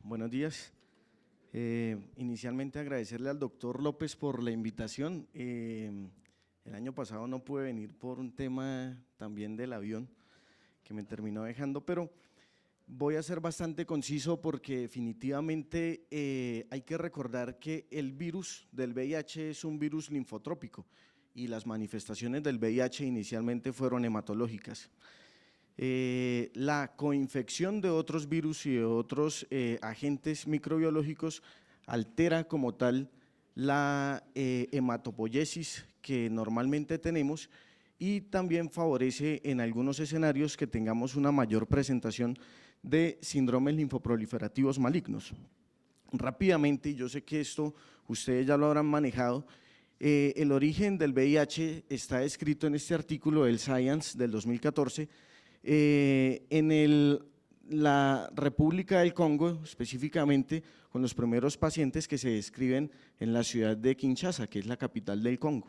Buenos días. Inicialmente agradecerle al doctor López por la invitación. El año pasado no pude venir por un tema también del avión que me terminó dejando, pero voy a ser bastante conciso porque definitivamente hay que recordar que el virus del VIH es un virus linfotrópico y las manifestaciones del VIH inicialmente fueron hematológicas. La coinfección de otros virus y de otros agentes microbiológicos altera como tal la hematopoiesis que normalmente tenemos y también favorece en algunos escenarios que tengamos una mayor presentación de síndromes linfoproliferativos malignos. Rápidamente, y yo sé que esto ustedes ya lo habrán manejado, el origen del VIH está escrito en este artículo del Science del 2014, en la República del Congo, específicamente con los primeros pacientes que se describen en la ciudad de Kinshasa, que es la capital del Congo.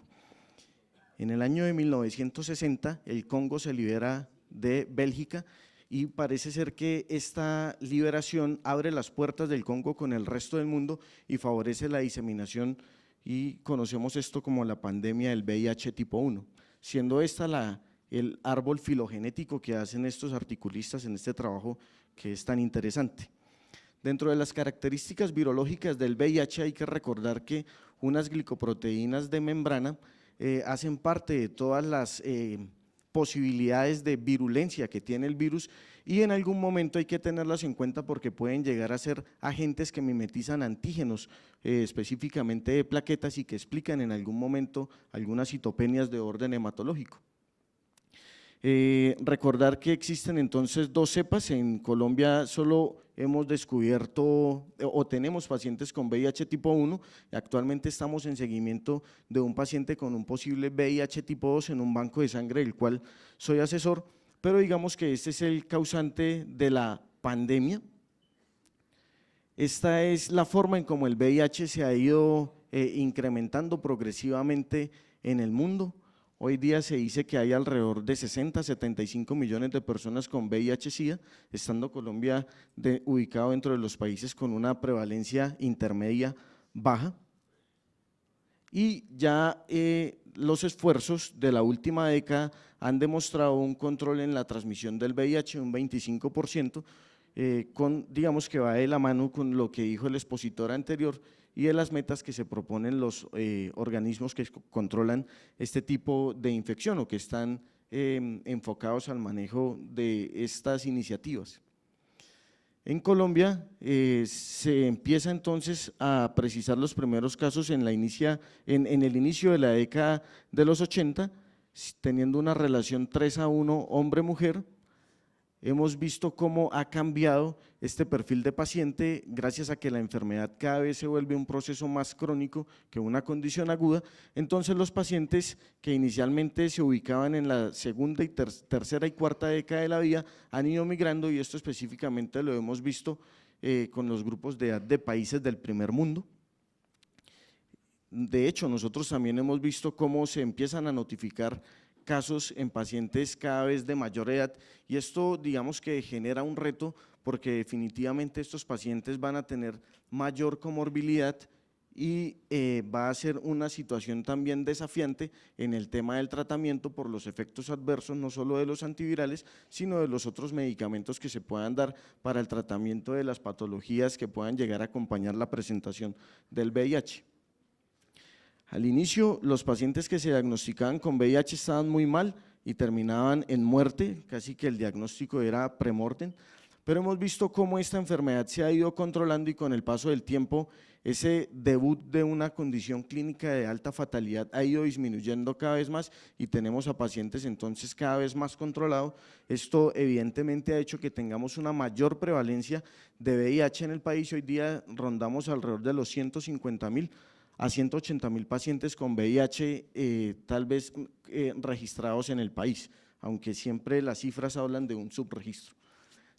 En el año de 1960, el Congo se libera de Bélgica y parece ser que esta liberación abre las puertas del Congo con el resto del mundo y favorece la diseminación, y conocemos esto como la pandemia del VIH tipo 1, siendo esta el árbol filogenético que hacen estos articulistas en este trabajo que es tan interesante. Dentro de las características virológicas del VIH hay que recordar que unas glicoproteínas de membrana hacen parte de todas las posibilidades de virulencia que tiene el virus y en algún momento hay que tenerlas en cuenta porque pueden llegar a ser agentes que mimetizan antígenos, específicamente de plaquetas y que explican en algún momento algunas citopenias de orden hematológico. Recordar que existen entonces dos cepas. En Colombia solo hemos descubierto o tenemos pacientes con VIH tipo 1, actualmente estamos en seguimiento de un paciente con un posible VIH tipo 2 en un banco de sangre del cual soy asesor, pero digamos que este es el causante de la pandemia. Esta es la forma en cómo el VIH se ha ido incrementando progresivamente en el mundo. Hoy día se dice que hay alrededor de 60 a 75 millones de personas con VIH-Sida, estando Colombia ubicado dentro de los países con una prevalencia intermedia baja. Y ya los esfuerzos de la última década han demostrado un control en la transmisión del VIH de un 25%, digamos que va de la mano con lo que dijo el expositor anterior y de las metas que se proponen los organismos que controlan este tipo de infección o que están enfocados al manejo de estas iniciativas. En Colombia se empieza entonces a precisar los primeros casos en el inicio de la década de los 80, teniendo una relación 3:1 hombre-mujer. Hemos visto cómo ha cambiado este perfil de paciente gracias a que la enfermedad cada vez se vuelve un proceso más crónico que una condición aguda. Entonces los pacientes que inicialmente se ubicaban en la segunda y tercera y cuarta década de la vida han ido migrando, y esto específicamente lo hemos visto con los grupos de edad de países del primer mundo. De hecho, nosotros también hemos visto cómo se empiezan a notificar casos en pacientes cada vez de mayor edad, y esto digamos que genera un reto porque definitivamente estos pacientes van a tener mayor comorbilidad y va a ser una situación también desafiante en el tema del tratamiento por los efectos adversos no solo de los antivirales sino de los otros medicamentos que se puedan dar para el tratamiento de las patologías que puedan llegar a acompañar la presentación del VIH. Al inicio, los pacientes que se diagnosticaban con VIH estaban muy mal y terminaban en muerte, casi que el diagnóstico era premortem, pero hemos visto cómo esta enfermedad se ha ido controlando y con el paso del tiempo ese debut de una condición clínica de alta fatalidad ha ido disminuyendo cada vez más y tenemos a pacientes entonces cada vez más controlados. Esto evidentemente ha hecho que tengamos una mayor prevalencia de VIH en el país. Hoy día rondamos alrededor de los 150.000 a 180.000 pacientes con VIH tal vez registrados en el país, aunque siempre las cifras hablan de un subregistro.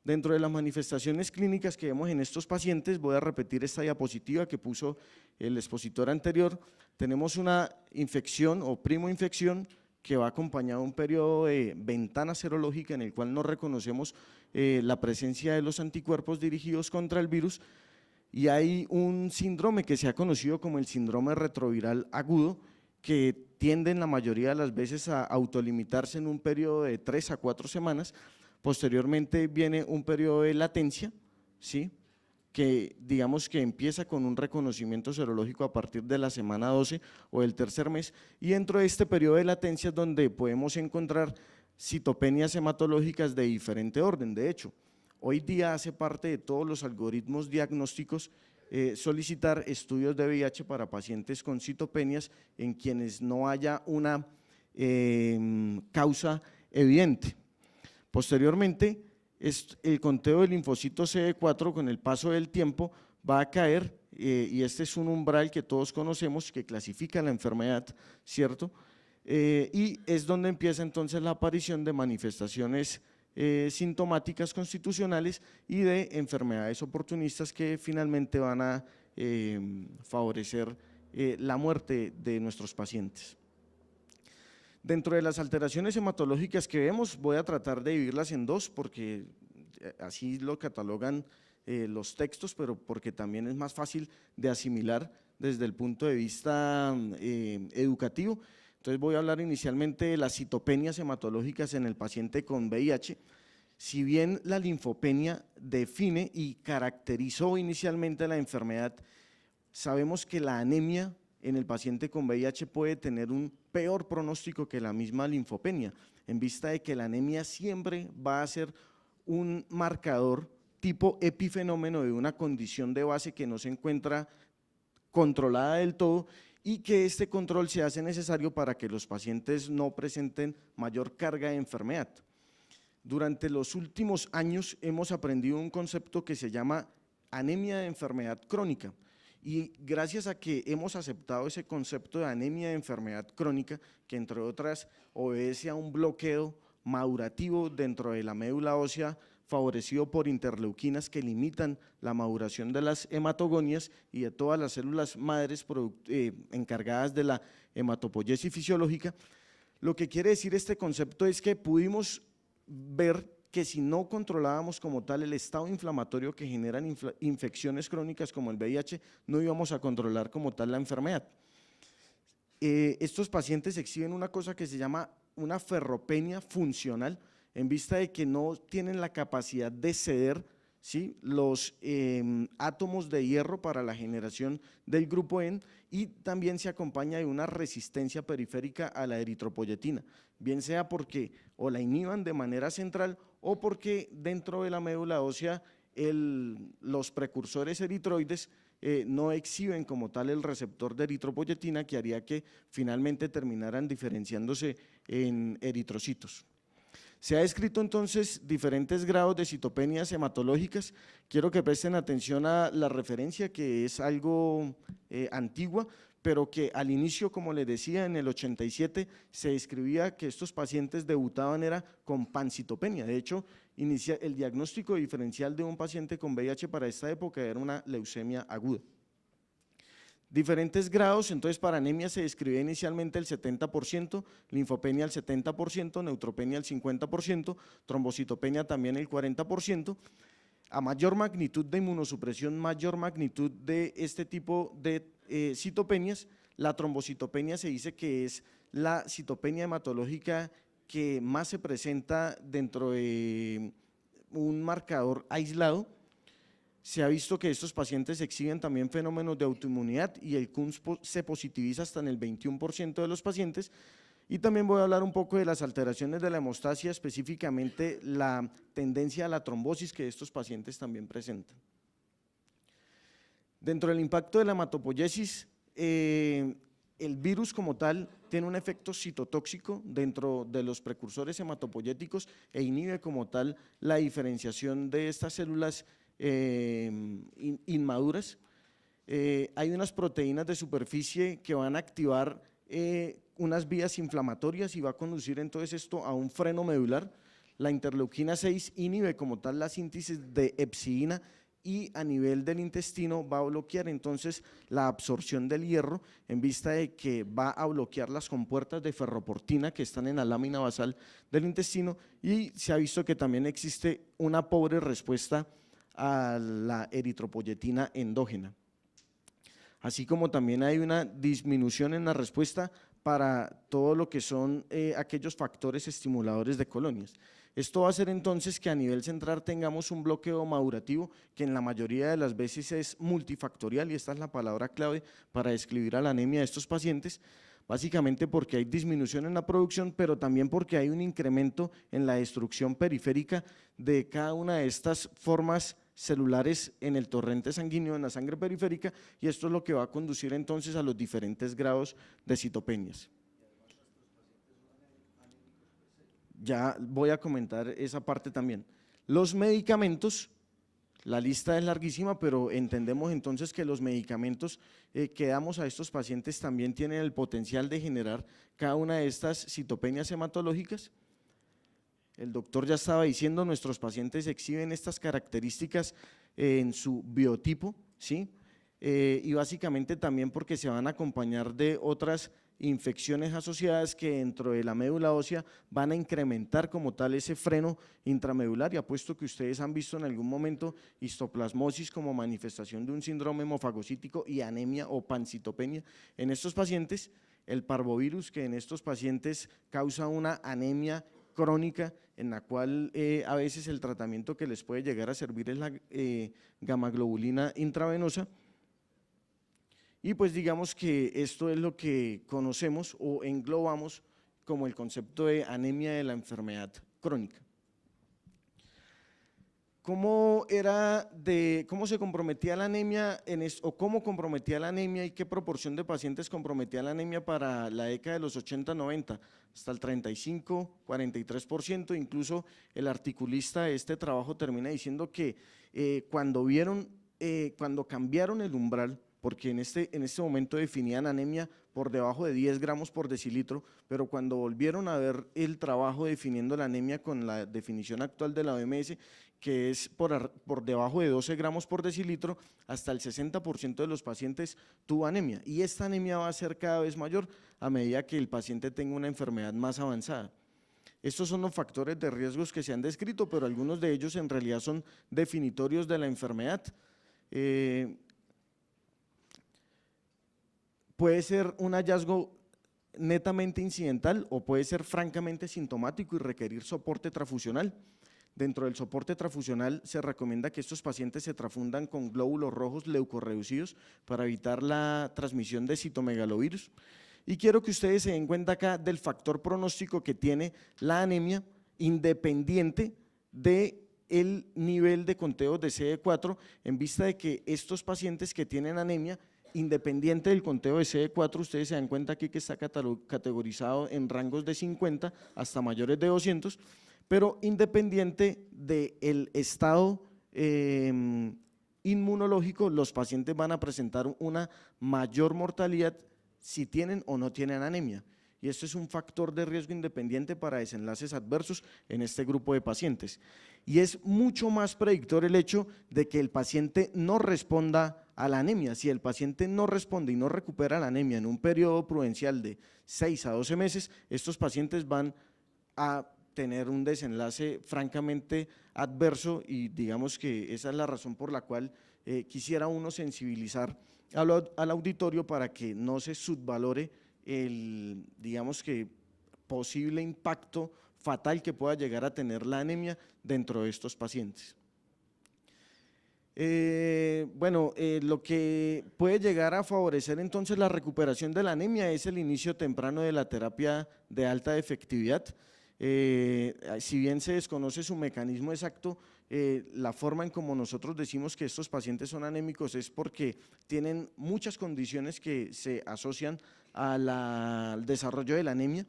Dentro de las manifestaciones clínicas que vemos en estos pacientes, voy a repetir esta diapositiva que puso el expositor anterior, tenemos una infección o primoinfección que va acompañado de un periodo de ventana serológica en el cual no reconocemos la presencia de los anticuerpos dirigidos contra el virus. y hay un síndrome que se ha conocido como el síndrome retroviral agudo, que tienden la mayoría de las veces a autolimitarse en un periodo de 3 a 4 semanas. Posteriormente viene un periodo de latencia, ¿sí?, que digamos que empieza con un reconocimiento serológico a partir de la semana 12 o del tercer mes, y dentro de este periodo de latencia es donde podemos encontrar citopenias hematológicas de diferente orden. De hecho, hoy día hace parte de todos los algoritmos diagnósticos solicitar estudios de VIH para pacientes con citopenias en quienes no haya una causa evidente. Posteriormente, el conteo del linfocito CD4 con el paso del tiempo va a caer, y este es un umbral que todos conocemos que clasifica la enfermedad, ¿cierto? Y es donde empieza entonces la aparición de manifestaciones sintomáticas constitucionales y de enfermedades oportunistas que finalmente van a favorecer la muerte de nuestros pacientes. Dentro de las alteraciones hematológicas que vemos, voy a tratar de dividirlas en dos porque así lo catalogan los textos, pero porque también es más fácil de asimilar desde el punto de vista educativo. Entonces voy a hablar inicialmente de las citopenias hematológicas en el paciente con VIH. Si bien la linfopenia define y caracterizó inicialmente la enfermedad, sabemos que la anemia en el paciente con VIH puede tener un peor pronóstico que la misma linfopenia, en vista de que la anemia siempre va a ser un marcador tipo epifenómeno de una condición de base que no se encuentra controlada del todo y que este control se hace necesario para que los pacientes no presenten mayor carga de enfermedad. Durante los últimos años hemos aprendido un concepto que se llama anemia de enfermedad crónica, y gracias a que hemos aceptado ese concepto de anemia de enfermedad crónica, que entre otras obedece a un bloqueo madurativo dentro de la médula ósea favorecido por interleuquinas que limitan la maduración de las hematogonias y de todas las células madres encargadas de la hematopoiesis fisiológica, lo que quiere decir este concepto es que pudimos ver que si no controlábamos como tal el estado inflamatorio que generan infecciones crónicas como el VIH, no íbamos a controlar como tal la enfermedad. Estos pacientes exhiben una cosa que se llama una ferropenia funcional, en vista de que no tienen la capacidad de ceder, ¿sí?, los átomos de hierro para la generación del grupo N, y también se acompaña de una resistencia periférica a la eritropoyetina, bien sea porque o la inhiban de manera central o porque dentro de la médula ósea los precursores eritroides no exhiben como tal el receptor de eritropoyetina, que haría que finalmente terminaran diferenciándose en eritrocitos. Se ha descrito entonces diferentes grados de citopenias hematológicas. Quiero que presten atención a la referencia, que es algo antigua, pero que al inicio, como les decía, en el 87 se describía que estos pacientes debutaban era con pancitopenia. De hecho, el diagnóstico diferencial de un paciente con VIH para esta época era una leucemia aguda. Diferentes grados, entonces para anemia se describía inicialmente el 70%, linfopenia el 70%, neutropenia el 50%, trombocitopenia también el 40%. A mayor magnitud de inmunosupresión, mayor magnitud de este tipo de citopenias, la trombocitopenia se dice que es la citopenia hematológica que más se presenta dentro de un marcador aislado. Se ha visto que estos pacientes exhiben también fenómenos de autoinmunidad y el CUNS se positiviza hasta en el 21% de los pacientes. Y también voy a hablar un poco de las alteraciones de la hemostasia, específicamente la tendencia a la trombosis que estos pacientes también presentan. Dentro del impacto de la hematopoiesis, el virus como tal tiene un efecto citotóxico dentro de los precursores hematopoyéticos e inhibe como tal la diferenciación de estas células inmaduras. Hay unas proteínas de superficie que van a activar unas vías inflamatorias y va a conducir entonces esto a un freno medular. La interleuquina 6 inhibe como tal la síntesis de epsidina y a nivel del intestino va a bloquear entonces la absorción del hierro, en vista de que va a bloquear las compuertas de ferroportina que están en la lámina basal del intestino, y se ha visto que también existe una pobre respuesta a la eritropoyetina endógena. Así como también hay una disminución en la respuesta para todo lo que son aquellos factores estimuladores de colonias. Esto va a hacer entonces que a nivel central tengamos un bloqueo madurativo que en la mayoría de las veces es multifactorial, y esta es la palabra clave para describir a la anemia de estos pacientes, básicamente porque hay disminución en la producción, pero también porque hay un incremento en la destrucción periférica de cada una de estas formas celulares en el torrente sanguíneo, en la sangre periférica, y esto es lo que va a conducir entonces a los diferentes grados de citopenias. Ya voy a comentar esa parte también. Los medicamentos, la lista es larguísima, pero entendemos entonces que los medicamentos que damos a estos pacientes también tienen el potencial de generar cada una de estas citopenias hematológicas. El doctor ya estaba diciendo, nuestros pacientes exhiben estas características en su biotipo, ¿sí? Y básicamente también porque se van a acompañar de otras infecciones asociadas que dentro de la médula ósea van a incrementar como tal ese freno intramedular, y apuesto que ustedes han visto en algún momento histoplasmosis como manifestación de un síndrome hemofagocítico y anemia o pancitopenia en estos pacientes, el parvovirus que en estos pacientes causa una anemia crónica en la cual a veces el tratamiento que les puede llegar a servir es la gamaglobulina intravenosa. Y pues digamos que esto es lo que conocemos o englobamos como el concepto de anemia de la enfermedad crónica. ¿Cómo se comprometía la anemia o cómo comprometía la anemia y qué proporción de pacientes comprometía la anemia para la década de los 80-90? Hasta el 35-43%, incluso el articulista de este trabajo termina diciendo que cuando cambiaron el umbral, porque en este momento definían anemia por debajo de 10 gramos por decilitro, pero cuando volvieron a ver el trabajo definiendo la anemia con la definición actual de la OMS, que es por debajo de 12 gramos por decilitro, hasta el 60% de los pacientes tuvo anemia, y esta anemia va a ser cada vez mayor a medida que el paciente tenga una enfermedad más avanzada. Estos son los factores de riesgos que se han descrito, pero algunos de ellos en realidad son definitorios de la enfermedad. Puede ser un hallazgo netamente incidental o puede ser francamente sintomático y requerir soporte transfusional. Dentro del soporte transfusional se recomienda que estos pacientes se transfundan con glóbulos rojos leucorreducidos para evitar la transmisión de citomegalovirus. Y quiero que ustedes se den cuenta acá del factor pronóstico que tiene la anemia independiente del nivel de conteo de CD4, en vista de que estos pacientes que tienen anemia independiente del conteo de CD4, ustedes se dan cuenta aquí que está categorizado en rangos de 50 hasta mayores de 200, pero independiente del estado inmunológico, los pacientes van a presentar una mayor mortalidad si tienen o no tienen anemia. Y esto es un factor de riesgo independiente para desenlaces adversos en este grupo de pacientes. Y es mucho más predictor el hecho de que el paciente no responda a la anemia. Si el paciente no responde y no recupera la anemia en un periodo prudencial de 6 a 12 meses, estos pacientes van a tener un desenlace francamente adverso, y digamos que esa es la razón por la cual quisiera uno sensibilizar al auditorio para que no se subvalore el, digamos que, posible impacto fatal que pueda llegar a tener la anemia dentro de estos pacientes. Lo que puede llegar a favorecer entonces la recuperación de la anemia es el inicio temprano de la terapia de alta efectividad. Si bien se desconoce su mecanismo exacto, la forma en como nosotros decimos que estos pacientes son anémicos es porque tienen muchas condiciones que se asocian al desarrollo de la anemia.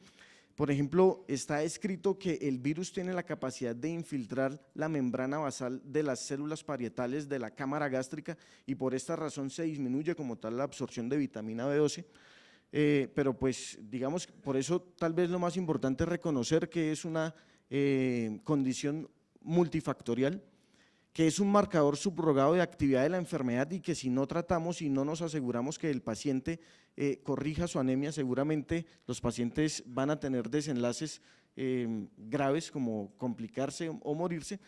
Por ejemplo, está escrito que el virus tiene la capacidad de infiltrar la membrana basal de las células parietales de la cámara gástrica, y por esta razón se disminuye como tal la absorción de vitamina B12. Pero pues digamos, por eso tal vez lo más importante es reconocer que es una condición multifactorial, que es un marcador subrogado de actividad de la enfermedad, y que si no tratamos y no nos aseguramos que el paciente corrija su anemia, seguramente los pacientes van a tener desenlaces graves como complicarse o morirse.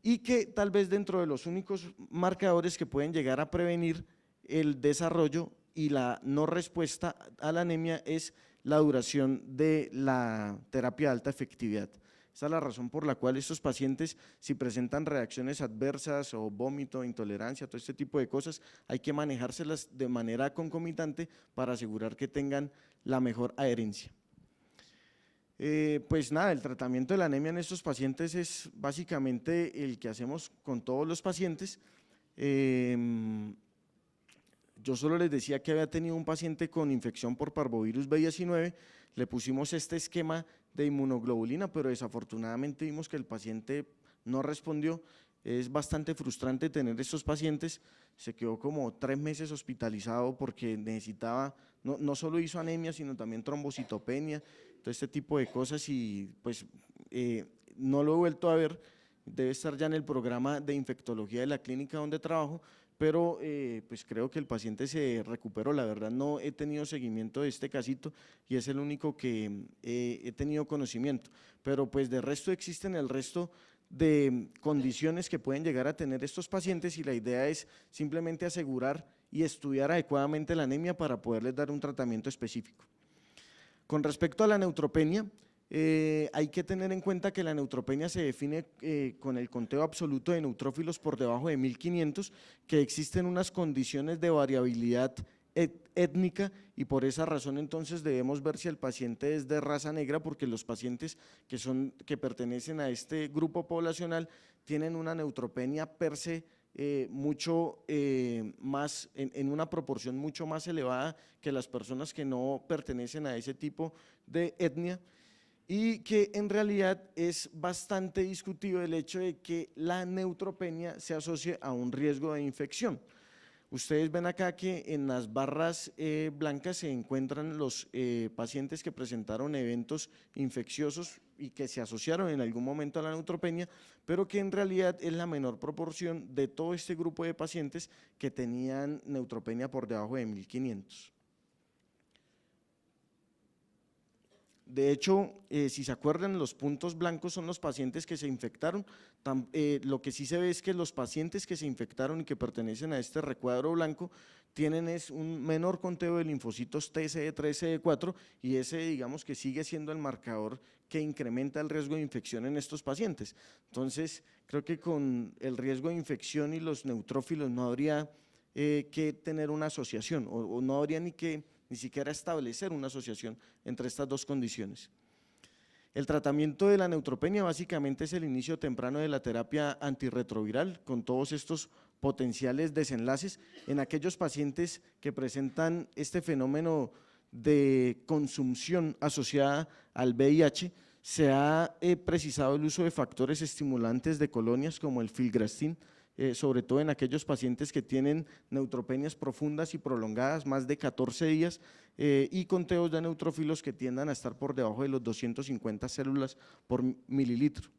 y que tal vez dentro de los únicos marcadores que pueden llegar a prevenir el desarrollo y la no respuesta a la anemia es la duración de la terapia de alta efectividad. Esa es la razón por la cual estos pacientes, si presentan reacciones adversas o vómito, intolerancia, todo este tipo de cosas, hay que manejárselas de manera concomitante para asegurar que tengan la mejor adherencia. Pues nada, el tratamiento de la anemia en estos pacientes es básicamente el que hacemos con todos los pacientes. Yo solo les decía que había tenido un paciente con infección por parvovirus B19, le pusimos este esquema de inmunoglobulina, pero desafortunadamente vimos que el paciente no respondió. Es bastante frustrante tener estos pacientes, se quedó como 3 meses hospitalizado porque necesitaba, no solo hizo anemia, sino también trombocitopenia, todo este tipo de cosas y pues no lo he vuelto a ver, debe estar ya en el programa de infectología de la clínica donde trabajo, pero pues creo que el paciente se recuperó. La verdad no he tenido seguimiento de este casito y es el único que he tenido conocimiento, pero pues de resto existen el resto de condiciones que pueden llegar a tener estos pacientes y la idea es simplemente asegurar y estudiar adecuadamente la anemia para poderles dar un tratamiento específico. Con respecto a la neutropenia, hay que tener en cuenta que la neutropenia se define con el conteo absoluto de neutrófilos por debajo de 1500, que existen unas condiciones de variabilidad étnica y por esa razón entonces debemos ver si el paciente es de raza negra, porque los pacientes que pertenecen a este grupo poblacional tienen una neutropenia per se mucho más, en una proporción mucho más elevada que las personas que no pertenecen a ese tipo de etnia, y que en realidad es bastante discutido el hecho de que la neutropenia se asocie a un riesgo de infección. Ustedes ven acá que en las barras blancas se encuentran los pacientes que presentaron eventos infecciosos y que se asociaron en algún momento a la neutropenia, pero que en realidad es la menor proporción de todo este grupo de pacientes que tenían neutropenia por debajo de 1500. De hecho, si se acuerdan, los puntos blancos son los pacientes que se infectaron. Lo que sí se ve es que los pacientes que se infectaron y que pertenecen a este recuadro blanco tienen un menor conteo de linfocitos TCD3, CD4 y ese digamos que sigue siendo el marcador que incrementa el riesgo de infección en estos pacientes. Entonces, creo que con el riesgo de infección y los neutrófilos no habría que tener una asociación o no habría ni siquiera establecer una asociación entre estas dos condiciones. El tratamiento de la neutropenia básicamente es el inicio temprano de la terapia antirretroviral con todos estos potenciales desenlaces en aquellos pacientes que presentan este fenómeno de consumción asociada al VIH. Se ha precisado el uso de factores estimulantes de colonias como el filgrastim, sobre todo en aquellos pacientes que tienen neutropenias profundas y prolongadas, más de 14 días, y conteos de neutrófilos que tiendan a estar por debajo de los 250 células por mililitro.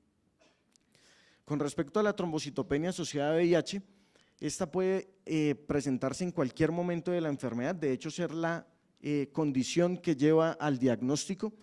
Con respecto a la trombocitopenia asociada a VIH, esta puede presentarse en cualquier momento de la enfermedad, de hecho ser la condición que lleva al diagnóstico.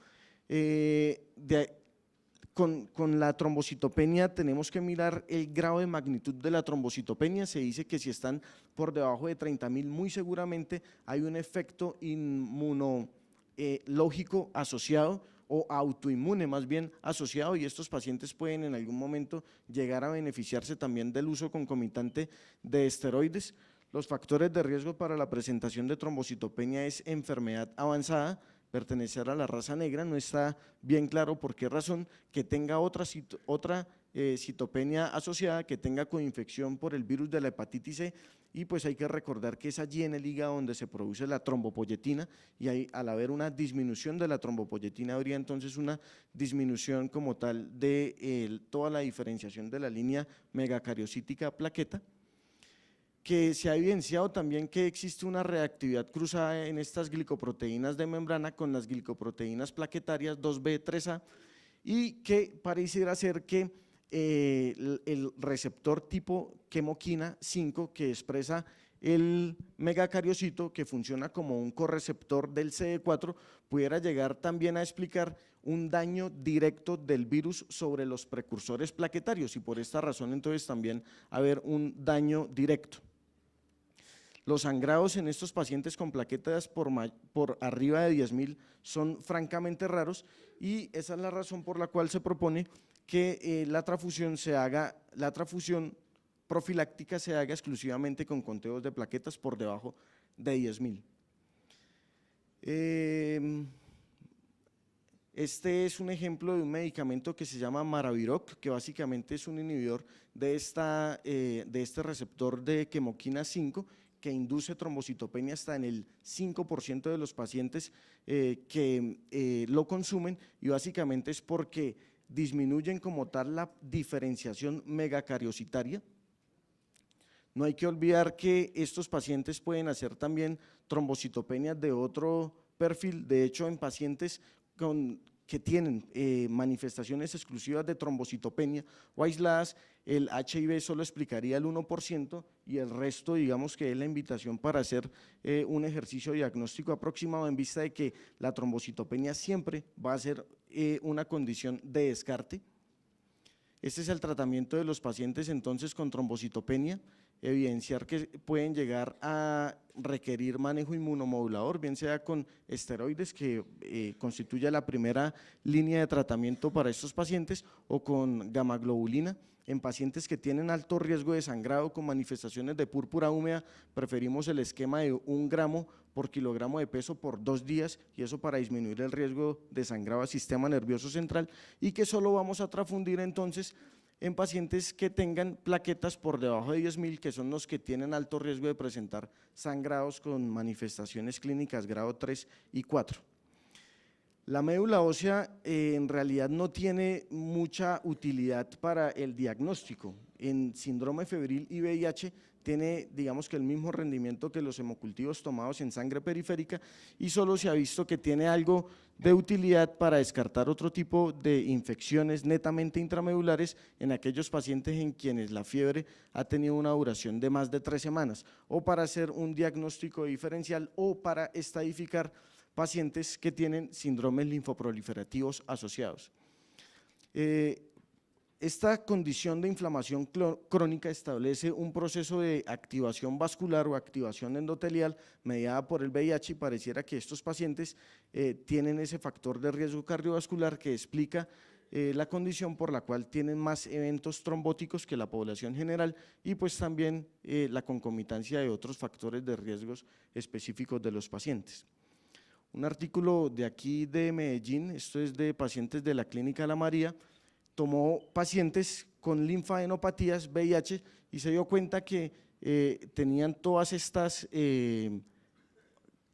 Con la trombocitopenia tenemos que mirar el grado de magnitud de la trombocitopenia. Se dice que si están por debajo de 30.000, muy seguramente hay un efecto inmunológico asociado o autoinmune más bien asociado, y estos pacientes pueden en algún momento llegar a beneficiarse también del uso concomitante de esteroides. Los factores de riesgo para la presentación de trombocitopenia es enfermedad avanzada, pertenecer a la raza negra, no está bien claro por qué razón, que tenga otra citopenia asociada, que tenga coinfección por el virus de la hepatitis C, y pues hay que recordar que es allí en el hígado donde se produce la trombopoyetina, y al haber una disminución de la trombopoyetina habría entonces una disminución como tal de toda la diferenciación de la línea megacariocítica plaqueta, que se ha evidenciado también que existe una reactividad cruzada en estas glicoproteínas de membrana con las glicoproteínas plaquetarias 2B, 3A, y que pareciera ser que el receptor tipo quemoquina 5 que expresa el megacariocito, que funciona como un correceptor del CD4, pudiera llegar también a explicar un daño directo del virus sobre los precursores plaquetarios y por esta razón entonces también haber un daño directo. Los sangrados en estos pacientes con plaquetas por arriba de 10.000 son francamente raros y esa es la razón por la cual se propone que la transfusión profiláctica se haga exclusivamente con conteos de plaquetas por debajo de 10.000. Este es un ejemplo de un medicamento que se llama Maraviroc, que básicamente es un inhibidor de este receptor de quemoquina 5, que induce trombocitopenia hasta en el 5% de los pacientes que lo consumen, y básicamente es porque disminuyen como tal la diferenciación megacariocitaria. No hay que olvidar que estos pacientes pueden hacer también trombocitopenia de otro perfil, de hecho en pacientes que tienen manifestaciones exclusivas de trombocitopenia o aisladas, el HIV solo explicaría el 1% y el resto digamos que es la invitación para hacer un ejercicio diagnóstico aproximado en vista de que la trombocitopenia siempre va a ser una condición de descarte. Este es el tratamiento de los pacientes entonces con trombocitopenia, evidenciar que pueden llegar a requerir manejo inmunomodulador, bien sea con esteroides, que constituye la primera línea de tratamiento para estos pacientes, o con gamaglobulina. En pacientes que tienen alto riesgo de sangrado con manifestaciones de púrpura húmeda, preferimos el esquema de 1 gramo por kilogramo de peso por 2 días, y eso para disminuir el riesgo de sangrado al sistema nervioso central, y que solo vamos a transfundir entonces en pacientes que tengan plaquetas por debajo de 10.000, que son los que tienen alto riesgo de presentar sangrados con manifestaciones clínicas grado 3 y 4. La médula ósea en realidad no tiene mucha utilidad para el diagnóstico. En síndrome febril y VIH tiene, digamos que el mismo rendimiento que los hemocultivos tomados en sangre periférica, y solo se ha visto que tiene algo de utilidad para descartar otro tipo de infecciones netamente intramedulares en aquellos pacientes en quienes la fiebre ha tenido una duración de más de 3 semanas, o para hacer un diagnóstico diferencial, o para estadificar pacientes que tienen síndromes linfoproliferativos asociados. Esta condición de inflamación crónica establece un proceso de activación vascular o activación endotelial mediada por el VIH, y pareciera que estos pacientes tienen ese factor de riesgo cardiovascular que explica la condición por la cual tienen más eventos trombóticos que la población general, y pues también la concomitancia de otros factores de riesgos específicos de los pacientes. Un artículo de aquí de Medellín, esto es de pacientes de la Clínica La María, tomó pacientes con linfadenopatías VIH y se dio cuenta que tenían todas estas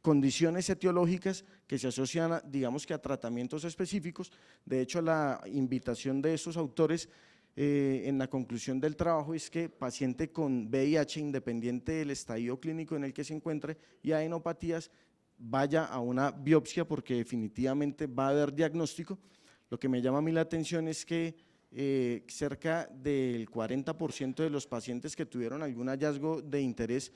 condiciones etiológicas que se asocian, digamos que a tratamientos específicos. De hecho, la invitación de estos autores en la conclusión del trabajo es que paciente con VIH, independiente del estadio clínico en el que se encuentre y adenopatías, vaya a una biopsia porque definitivamente va a haber diagnóstico. Lo que me llama a mí la atención es que cerca del 40% de los pacientes que tuvieron algún hallazgo de interés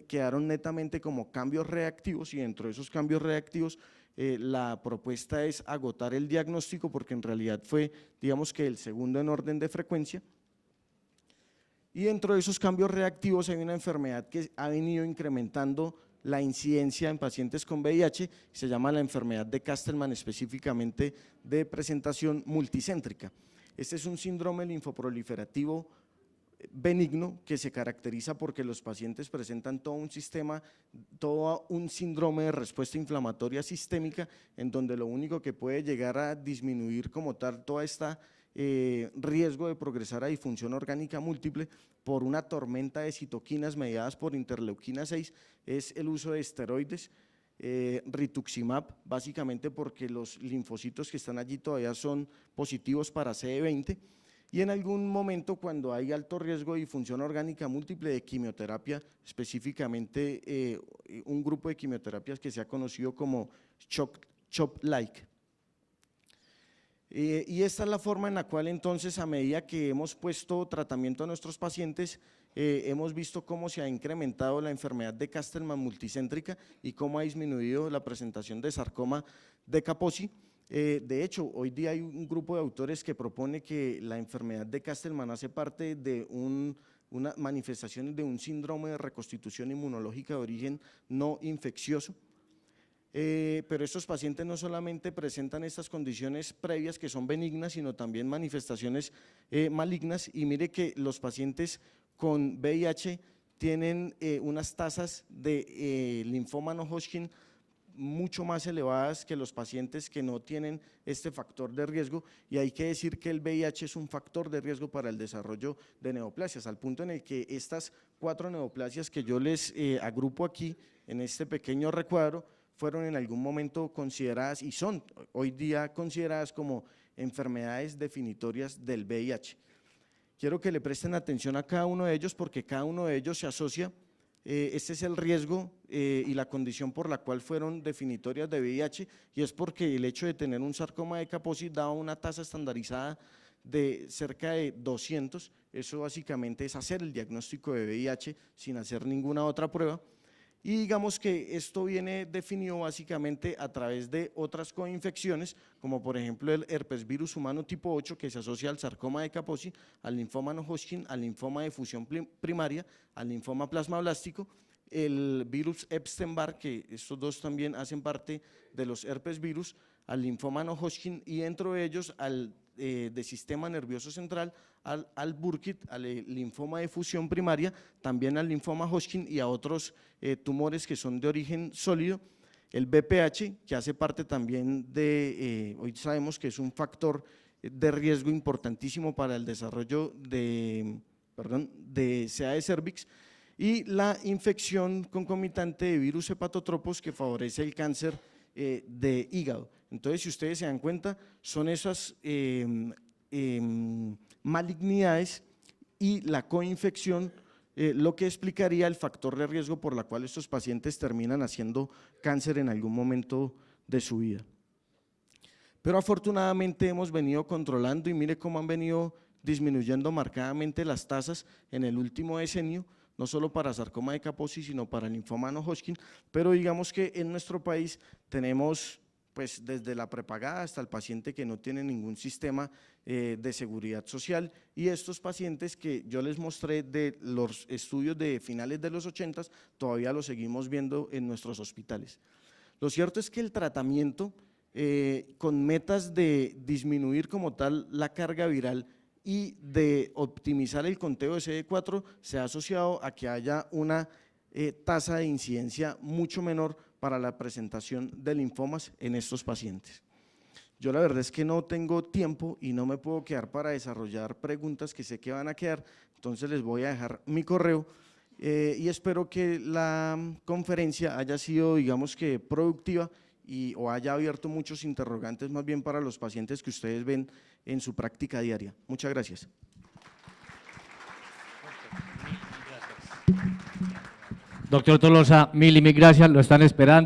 quedaron netamente como cambios reactivos, y dentro de esos cambios reactivos la propuesta es agotar el diagnóstico porque en realidad fue, digamos que el segundo en orden de frecuencia. Y dentro de esos cambios reactivos hay una enfermedad que ha venido incrementando la incidencia en pacientes con VIH, se llama la enfermedad de Castleman, específicamente de presentación multicéntrica. Este es un síndrome linfoproliferativo benigno que se caracteriza porque los pacientes presentan todo un síndrome de respuesta inflamatoria sistémica, en donde lo único que puede llegar a disminuir como tal toda esta riesgo de progresar a disfunción orgánica múltiple por una tormenta de citoquinas mediadas por interleuquina 6 es el uso de esteroides, rituximab, básicamente porque los linfocitos que están allí todavía son positivos para CD20, y en algún momento cuando hay alto riesgo de disfunción orgánica múltiple, de quimioterapia, específicamente un grupo de quimioterapias que se ha conocido como CHOP-like. Y esta es la forma en la cual entonces, a medida que hemos puesto tratamiento a nuestros pacientes, hemos visto cómo se ha incrementado la enfermedad de Castleman multicéntrica y cómo ha disminuido la presentación de sarcoma de Kaposi. De hecho, hoy día hay un grupo de autores que propone que la enfermedad de Castleman hace parte de una manifestación de un síndrome de reconstitución inmunológica de origen no infeccioso. Pero estos pacientes no solamente presentan estas condiciones previas que son benignas, sino también manifestaciones malignas, y mire que los pacientes con VIH tienen unas tasas de linfoma no Hodgkin mucho más elevadas que los pacientes que no tienen este factor de riesgo, y hay que decir que el VIH es un factor de riesgo para el desarrollo de neoplasias, al punto en el que estas 4 neoplasias que yo les agrupo aquí en este pequeño recuadro fueron en algún momento consideradas y son hoy día consideradas como enfermedades definitorias del VIH. Quiero que le presten atención a cada uno de ellos porque cada uno de ellos se asocia, este es el riesgo y la condición por la cual fueron definitorias de VIH, y es porque el hecho de tener un sarcoma de Kaposi daba una tasa estandarizada de cerca de 200, eso básicamente es hacer el diagnóstico de VIH sin hacer ninguna otra prueba. Y digamos que esto viene definido básicamente a través de otras coinfecciones, como por ejemplo el herpes virus humano tipo 8, que se asocia al sarcoma de Kaposi, al linfoma no Hodgkin, al linfoma de fusión primaria, al linfoma plasmablástico, el virus Epstein-Barr, que estos dos también hacen parte de los herpes virus, al linfoma no Hodgkin, y dentro de ellos al de sistema nervioso central, al Burkitt, al linfoma de fusión primaria, también al linfoma Hodgkin y a otros tumores que son de origen sólido, el BPH, que hace parte también de, hoy sabemos que es un factor de riesgo importantísimo para el desarrollo de CA de cervix, y la infección concomitante de virus hepatotropos que favorece el cáncer de hígado. Entonces, si ustedes se dan cuenta, son esas malignidades y la coinfección lo que explicaría el factor de riesgo por la cual estos pacientes terminan haciendo cáncer en algún momento de su vida. Pero afortunadamente hemos venido controlando y mire cómo han venido disminuyendo marcadamente las tasas en el último decenio, no solo para sarcoma de Kaposi, sino para linfoma no Hodgkin, pero digamos que en nuestro país tenemos pues desde la prepagada hasta el paciente que no tiene ningún sistema de seguridad social, y estos pacientes que yo les mostré de los estudios de finales de los 80 todavía los seguimos viendo en nuestros hospitales. Lo cierto es que el tratamiento con metas de disminuir como tal la carga viral y de optimizar el conteo de CD4 se ha asociado a que haya una tasa de incidencia mucho menor para la presentación de linfomas en estos pacientes. Yo la verdad es que no tengo tiempo y no me puedo quedar para desarrollar preguntas que sé que van a quedar, entonces les voy a dejar mi correo y espero que la conferencia haya sido, digamos que productiva o haya abierto muchos interrogantes más bien para los pacientes que ustedes ven en su práctica diaria. Muchas gracias. Doctor Tolosa, mil y mil gracias, lo están esperando.